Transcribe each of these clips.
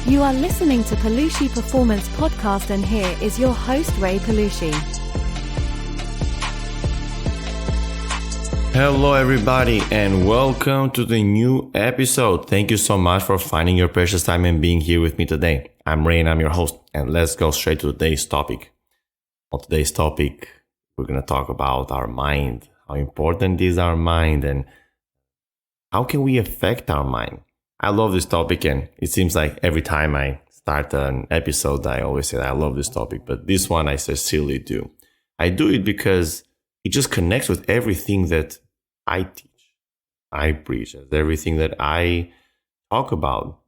You are listening to Pelushi Performance Podcast, and here is your host, Rei Pelushi. Hello everybody and welcome to the new episode. Thank you so much for finding your precious time and being here with me today. I'm Ray and I'm your host, and let's go straight to today's topic. On today's topic, we're going to talk about our mind, how important is our mind and how can we affect our mind. I love this topic, and it seems like every time I start an episode, I always say I love this topic, but this one I sincerely do. I do it because it just connects with everything that I teach, I preach, everything that I talk about.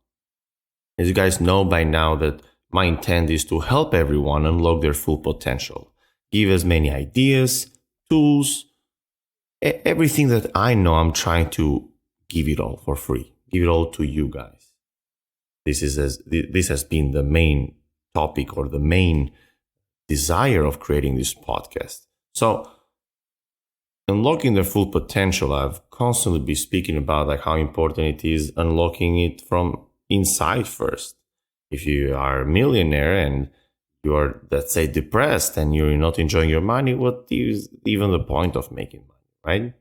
As you guys know by now that my intent is to help everyone unlock their full potential, give as many ideas, tools, everything that I know. I'm trying to give it all for free, give it all to you guys. This has been the main topic or the main desire of creating this podcast. So unlocking their full potential, I've constantly been speaking about like how important it is unlocking it from inside first. If you are a millionaire and you are, let's say, depressed and you're not enjoying your money, what is even the point of making money, right?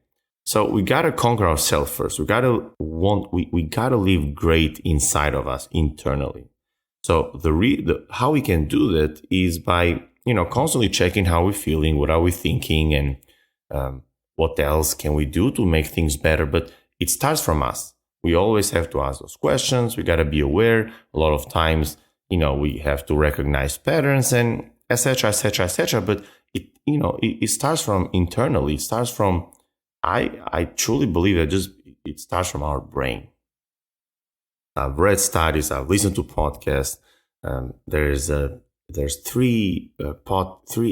So we gotta conquer ourselves first. We gotta live great inside of us internally. So how we can do that is by constantly checking how we're feeling, what are we thinking, and what else can we do to make things better? But it starts from us. We always have to ask those questions. We got to be aware. A lot of times, we have to recognize patterns and etc., etc., etc. But it starts from internally. It starts from, I truly believe that it starts from our brain. I've read studies. I've listened to podcasts. There's three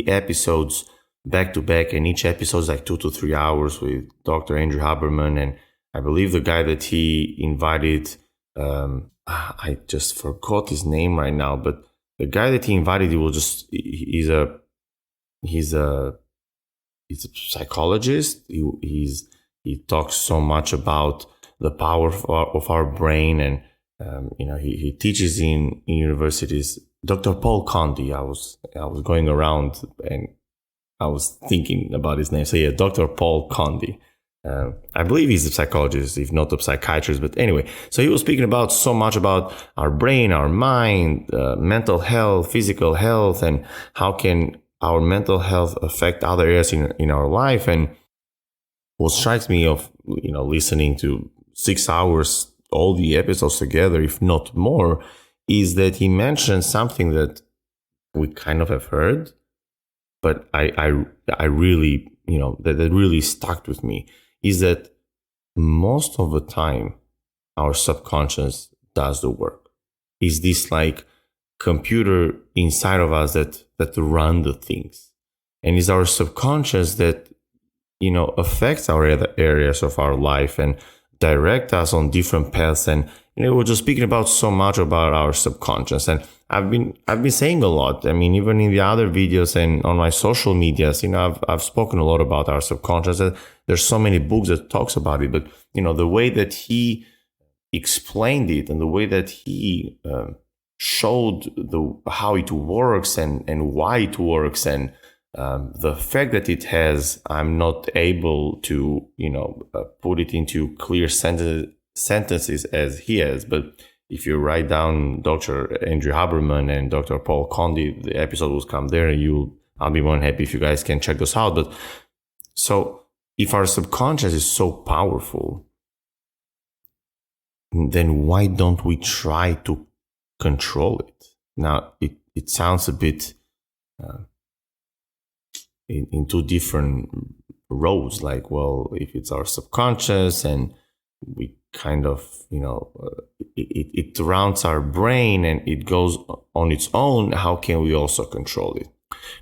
episodes back to back, and each episode is like 2 to 3 hours with Dr. Andrew Huberman, and I believe the guy that he invited, I just forgot his name right now, but the guy that he invited, he's a psychologist. He talks so much about the power of our brain, and he teaches in universities. Dr. Paul Conde. I was going around and I was thinking about his name. So yeah, Dr. Paul Conde. I believe he's a psychologist, if not a psychiatrist. But anyway, so he was speaking about so much about our brain, our mind, mental health, physical health, and how can our mental health affect other areas in our life. And what strikes me of listening to 6 hours, all the episodes together, if not more, is that he mentioned something that we kind of have heard, but I really, that really stuck with me, is that most of the time our subconscious does the work. Is this like computer inside of us that run the things, and is our subconscious that affects our other areas of our life and direct us on different paths. And we're just speaking about so much about our subconscious, and I've been saying a lot. I mean, even in the other videos and on my social medias, I've spoken a lot about our subconscious. There's so many books that talks about it, but the way that he explained it and the way that he showed how it works and why it works and the fact that it has, I'm not able to put it into clear sentences as he has, but if you write down Dr. Andrew Huberman and Dr. Paul Conde, the episode will come there, and I'll be more than happy if you guys can check those out. But so if our subconscious is so powerful, then why don't we try to control it? Now, it sounds a bit in two different roads, like, well, if it's our subconscious and we kind of, it surrounds our brain and it goes on its own, how can we also control it?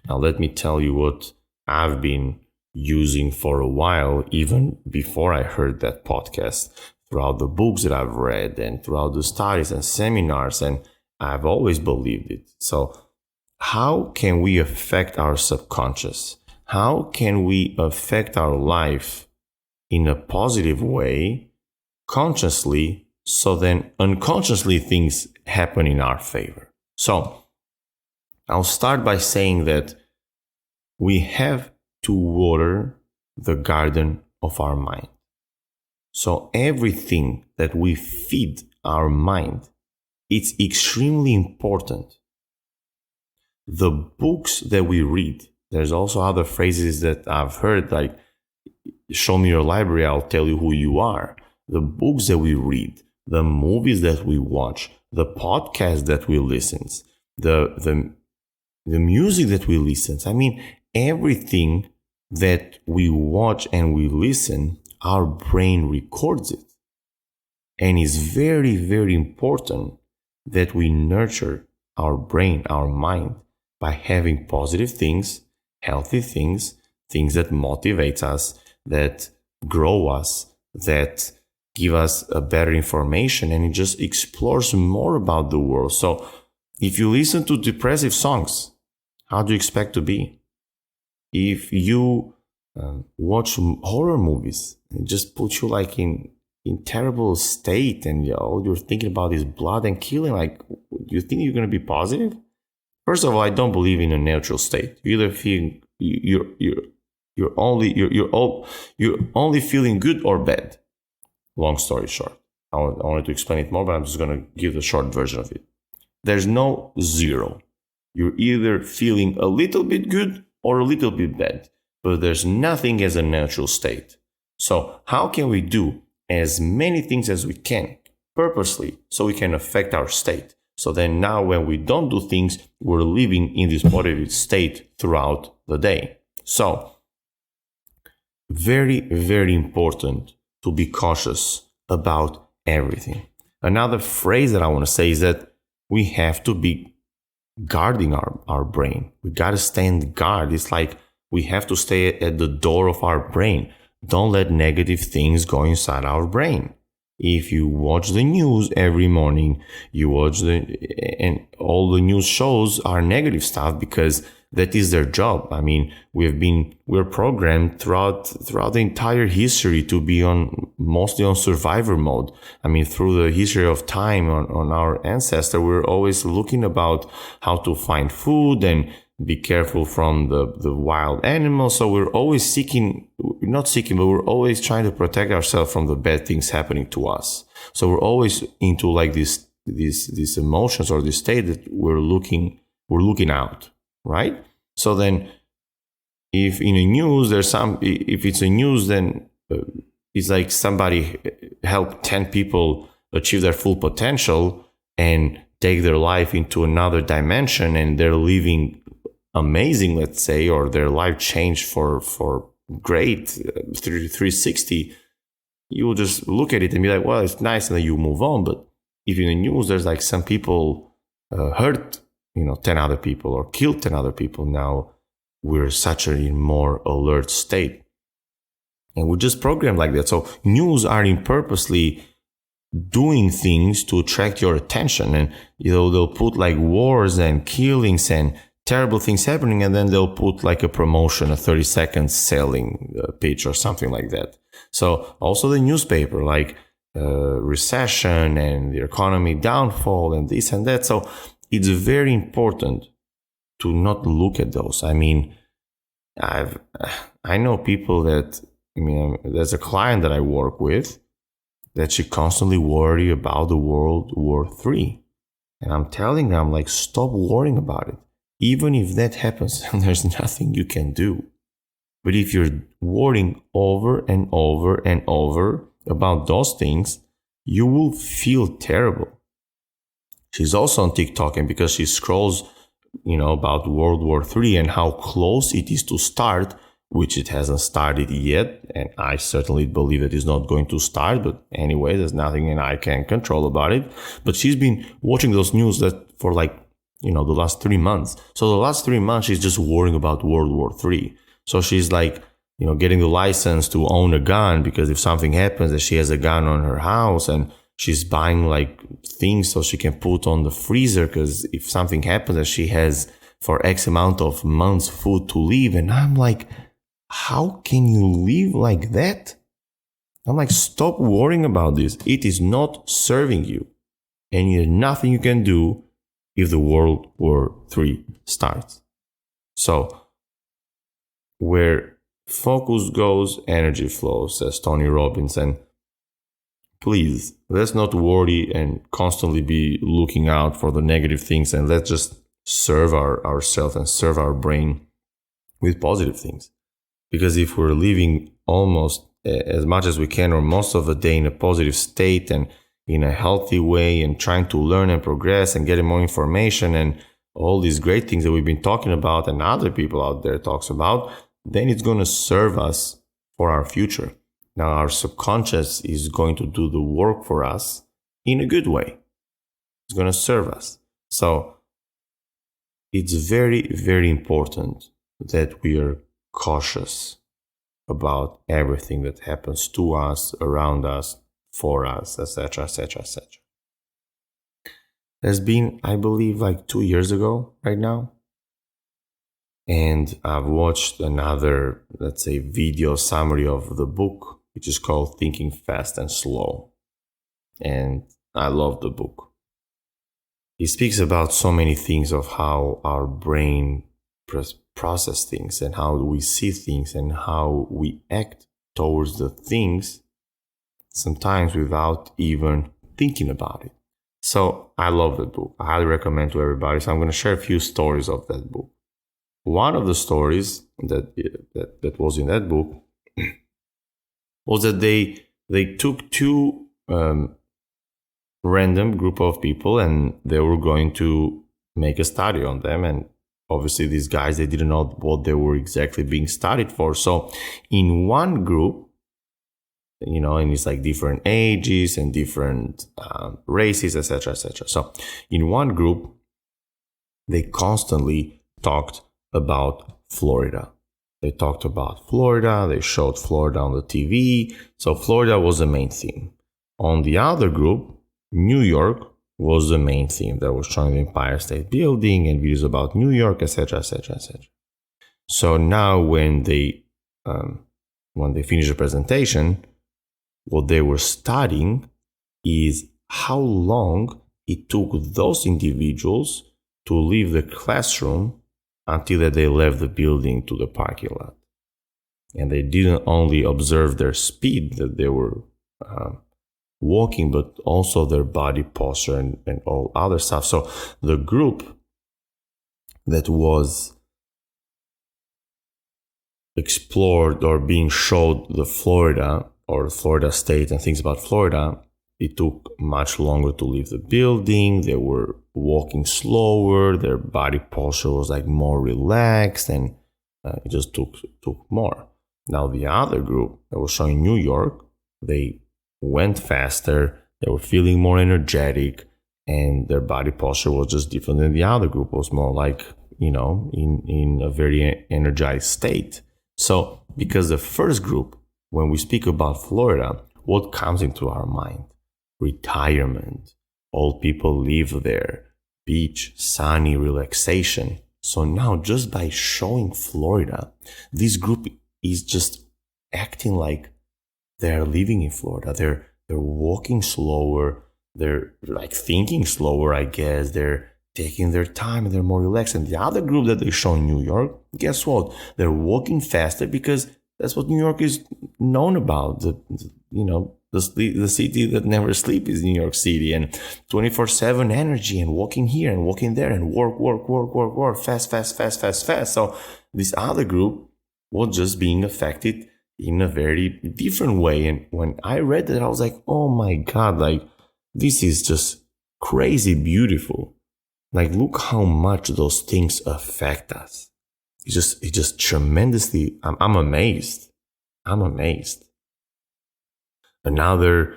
Now, let me tell you what I've been using for a while, even before I heard that podcast, throughout the books that I've read and throughout the studies and seminars, and I've always believed it. So how can we affect our subconscious? How can we affect our life in a positive way, consciously, So then unconsciously things happen in our favor. So I'll start by saying that we have to water the garden of our mind. So everything that we feed our mind, it's extremely important. The books that we read, there's also other phrases that I've heard, like, show me your library, I'll tell you who you are. The books that we read, the movies that we watch, the podcasts that we listen, the music that we listen. I mean, everything that we watch and we listen, our brain records it. And it's very, very important that we nurture our brain, our mind, by having positive things, healthy things, things that motivate us, that grow us, that give us a better information, and it just explores more about the world. So if you listen to depressive songs, how do you expect to be? If you watch horror movies, it just puts you like in terrible state, and all you're thinking about is blood and killing. Like, do you think you're going to be positive? First of all, I don't believe in a neutral state. You either feel you're only feeling good or bad. Long story short, I wanted to explain it more, but I'm just going to give the short version of it. There's no zero. You're either feeling a little bit good or a little bit bad, but there's nothing as a natural state. So how can we do as many things as we can purposely so we can affect our state? So then now when we don't do things, we're living in this positive state throughout the day. So very, very important to be cautious about everything. Another phrase that I want to say is that we have to be guarding our brain. We got to stand guard. It's like we have to stay at the door of our brain. Don't let negative things go inside our brain. If you watch the news every morning, and all the news shows are negative stuff because that is their job. I mean, we're programmed throughout the entire history to be mostly on survivor mode. I mean, through the history of time on our ancestor, we're always looking about how to find food and be careful from the wild animals. So we're always but we're always trying to protect ourselves from the bad things happening to us. So we're always into like these emotions or this state that we're looking out, right? So then if in the news if it's a news, then it's like somebody helped 10 people achieve their full potential and take their life into another dimension, and they're living amazing, let's say, or their life changed for great 360. You will just look at it and be like, well, it's nice, and then you move on. But if in the news there's like some people hurt 10 other people or killed 10 other people, now we're such a more alert state, and we're just programmed like that. So news are in purposely doing things to attract your attention, and they'll put like wars and killings and terrible things happening, and then they'll put like a promotion, a 30-second selling pitch or something like that. So also the newspaper, like recession and the economy downfall and this and that. So it's very important to not look at those. I mean, I know people that, there's a client that I work with that she constantly worry about the World War III. And I'm telling her, I'm like, stop worrying about it. Even if that happens, there's nothing you can do. But if you're worrying over and over and over about those things, you will feel terrible. She's also on TikTok, and because she scrolls, about World War III and how close it is to start, which it hasn't started yet, and I certainly believe it is not going to start. But anyway, there's nothing I can control about it. But she's been watching those news that for like, the last 3 months. So the last 3 months, she's just worrying about World War III. So she's like, getting the license to own a gun, because if something happens, that she has a gun on her house, and she's buying like things so she can put on the freezer, because if something happens, that she has for X amount of months food to live. And I'm like, how can you live like that? I'm like, stop worrying about this. It is not serving you. And there's nothing you can do if the World War III starts. So, where focus goes, energy flows, says Tony Robbins. And please, let's not worry and constantly be looking out for the negative things, and let's just serve ourselves and serve our brain with positive things. Because if we're living almost as much as we can or most of the day in a positive state and in a healthy way and trying to learn and progress and getting more information and all these great things that we've been talking about and other people out there talks about, then it's going to serve us for our future. Now, our subconscious is going to do the work for us in a good way. It's going to serve us. So it's very, very important that we are cautious about everything that happens to us, around us, for us, etc., etc., etc. It's been, I believe, like 2 years ago right now. And I've watched another, let's say, video summary of the book, which is called Thinking Fast and Slow. And I love the book. He speaks about so many things of how our brain process things and how we see things and how we act towards the things sometimes without even thinking about it. So I love that book. I highly recommend to everybody. So I'm going to share a few stories of that book. One of the stories that was in that book was that they took two random group of people and they were going to make a study on them. And obviously these guys, they didn't know what they were exactly being studied for. So in one group, and it's like different ages and different races, etc., etc. So in one group, they constantly talked about Florida. They talked about Florida. They showed Florida on the TV. So Florida was the main theme. On the other group, New York was the main theme. That was showing the Empire State Building and videos about New York, etc., etc., etc. So now when they finished the presentation, what they were studying is how long it took those individuals to leave the classroom until they left the building to the parking lot. And they didn't only observe their speed that they were walking, but also their body posture and all other stuff. So the group that was explored or being showed the Florida or Florida State and things about Florida, it took much longer to leave the building. They were walking slower. Their body posture was like more relaxed, and it just took more. Now the other group that was showing New York, they went faster. They were feeling more energetic, and their body posture was just different than the other group. It was more like, in a very energized state. So because the first group, when we speak about Florida, what comes into our mind? Retirement. Old people live there. Beach, sunny, relaxation. So now just by showing Florida, this group is just acting like they're living in Florida. They're walking slower. They're like thinking slower, I guess. They're taking their time and they're more relaxed. And the other group that they show in New York, guess what? They're walking faster because that's what New York is known about. The city that never sleeps is New York City, and 24/7 energy and walking here and walking there and work, fast. So this other group was just being affected in a very different way. And when I read that, I was like, oh my God, like this is just crazy beautiful. Like, look how much those things affect us. It's just tremendously, I'm amazed. Another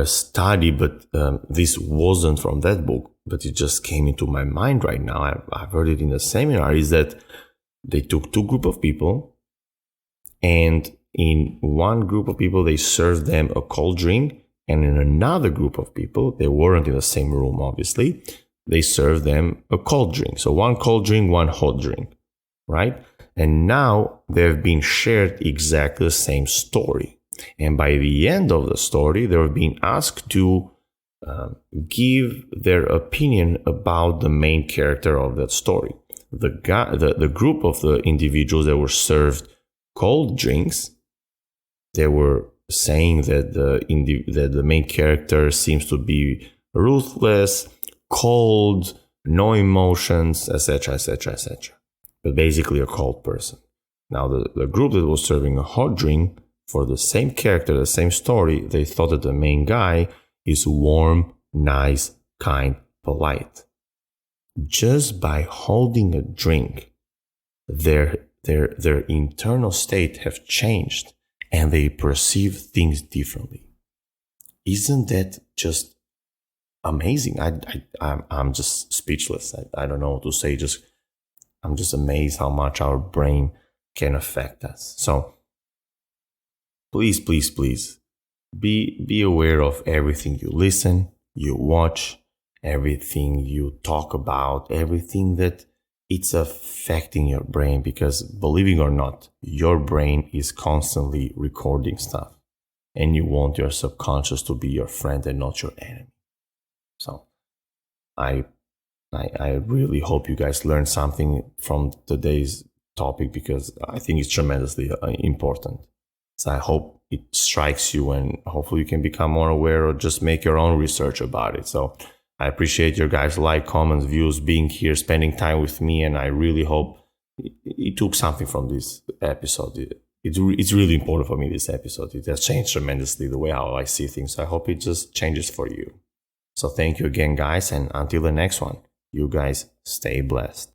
study, but this wasn't from that book, but it just came into my mind right now. I've heard it in a seminar, is that they took two groups of people, and in one group of people, they served them a cold drink, and in another group of people, they weren't in the same room, obviously, they served them a cold drink. So one cold drink, one hot drink, right? And now they've been shared exactly the same story. And by the end of the story, they were being asked to give their opinion about the main character of that story. The group of the individuals that were served cold drinks, they were saying that the main character seems to be ruthless, cold, no emotions, etc., etc., etc. But basically a cold person. Now, the group that was serving a hot drink for the same character, the same story, they thought that the main guy is warm, nice, kind, polite. Just by holding a drink, their internal state have changed and they perceive things differently. Isn't that just amazing? I'm just speechless. I don't know what to say. I'm just amazed how much our brain can affect us. So please, please, please be aware of everything you listen, you watch, everything you talk about, everything that it's affecting your brain, because believe it or not, your brain is constantly recording stuff and you want your subconscious to be your friend and not your enemy. So I really hope you guys learned something from today's topic, because I think it's tremendously important. So I hope it strikes you and hopefully you can become more aware or just make your own research about it. So I appreciate your guys' comments, views, being here, spending time with me, and I really hope it took something from this episode. It's really important for me, this episode. It has changed tremendously the way how I see things. So I hope it just changes for you. So thank you again, guys, and until the next one, you guys stay blessed.